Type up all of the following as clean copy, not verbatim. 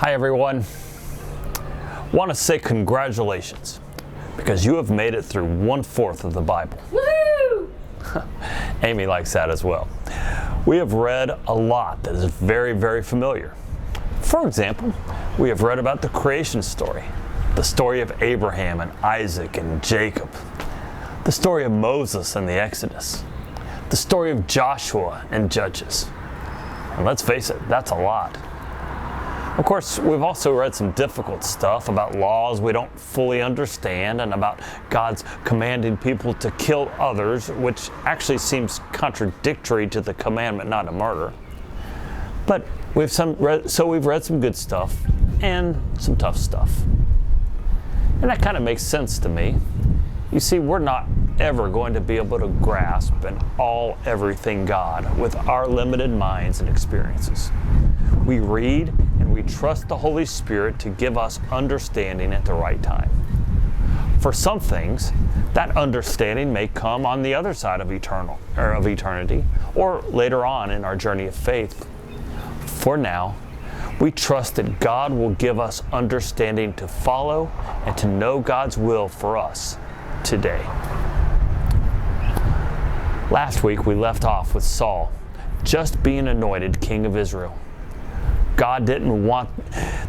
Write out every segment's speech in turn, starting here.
Hi everyone. Want to say congratulations because you have made it through 1/4 of the Bible. Woohoo! Amy likes that as well. We have read a lot that is very, very familiar. For example, we have read about the creation story, the story of Abraham and Isaac and Jacob, the story of Moses and the Exodus, the story of Joshua and Judges. And let's face it, that's a lot. Of course, we've also read some difficult stuff about laws we don't fully understand and about God's commanding people to kill others, which actually seems contradictory to the commandment not to murder. But we've read some good stuff and some tough stuff. And that kind of makes sense to me. You see, we're not ever going to be able to grasp everything God with our limited minds and experiences. We read and we trust the Holy Spirit to give us understanding at the right time. For some things, that understanding may come on the other side of eternity, or later on in our journey of faith. For now, we trust that God will give us understanding to follow and to know God's will for us today. Last week we left off with Saul just being anointed king of Israel. God didn't want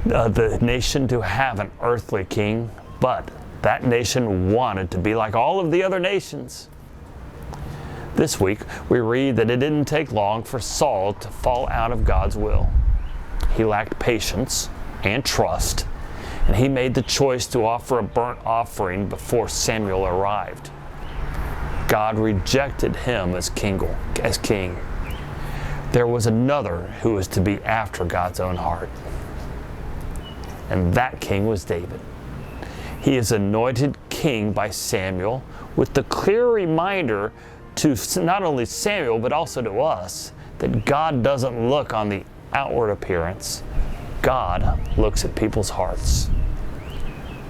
the nation to have an earthly king, but that nation wanted to be like all of the other nations. This week we read that it didn't take long for Saul to fall out of God's will. He lacked patience and trust, and he made the choice to offer a burnt offering before Samuel arrived. God rejected him as king. There was another who was to be after God's own heart, and that king was David. He is anointed king by Samuel with the clear reminder to not only Samuel but also to us that God doesn't look on the outward appearance. God looks at people's hearts.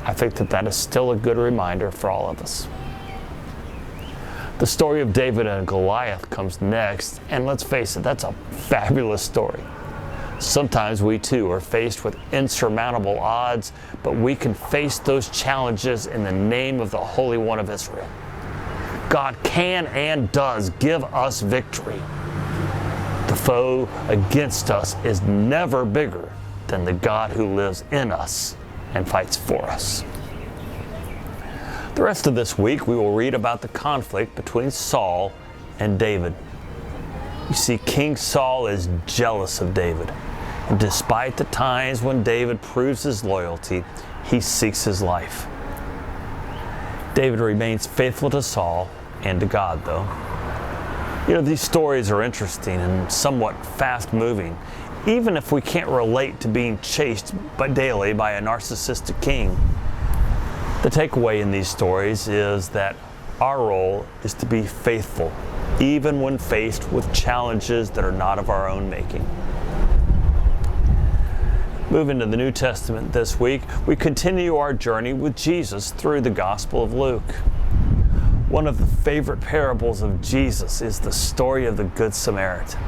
I think that is still a good reminder for all of us. The story of David and Goliath comes next, and let's face it, that's a fabulous story. Sometimes we too are faced with insurmountable odds, but we can face those challenges in the name of the Holy One of Israel. God can and does give us victory. The foe against us is never bigger than the God who lives in us and fights for us. The rest of this week, we will read about the conflict between Saul and David. You see, King Saul is jealous of David, and despite the times when David proves his loyalty, he seeks his life. David remains faithful to Saul and to God, though. You know, these stories are interesting and somewhat fast-moving, even if we can't relate to being chased daily by a narcissistic king. The takeaway in these stories is that our role is to be faithful, even when faced with challenges that are not of our own making. Moving to the New Testament this week, we continue our journey with Jesus through the Gospel of Luke. One of the favorite parables of Jesus is the story of the Good Samaritan.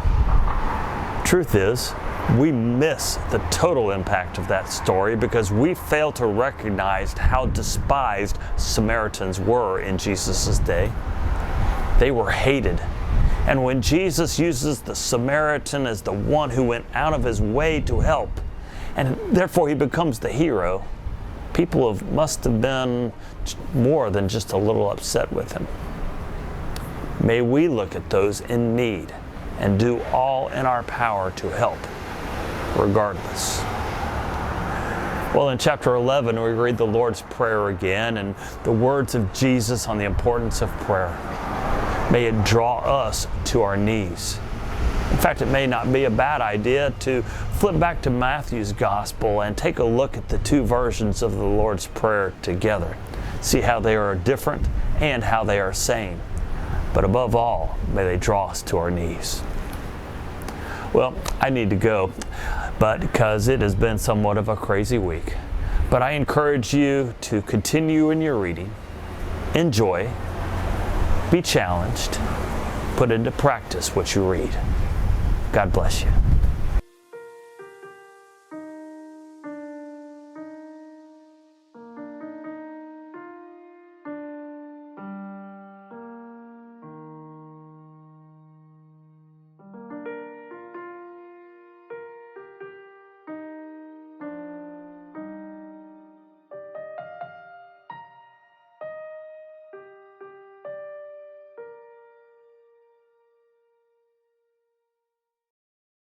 Truth is, we miss the total impact of that story because we fail to recognize how despised Samaritans were in Jesus' day. They were hated. And when Jesus uses the Samaritan as the one who went out of his way to help, and therefore he becomes the hero, people must have been more than just a little upset with him. May we look at those in need and do all in our power to help, regardless. Well, in chapter 11, we read the Lord's Prayer again and the words of Jesus on the importance of prayer. May it draw us to our knees. In fact, it may not be a bad idea to flip back to Matthew's Gospel and take a look at the two versions of the Lord's Prayer together. See how they are different and how they are same. But above all, may they draw us to our knees. Well, I need to go, because it has been somewhat of a crazy week. But I encourage you to continue in your reading, enjoy, be challenged, put into practice what you read. God bless you.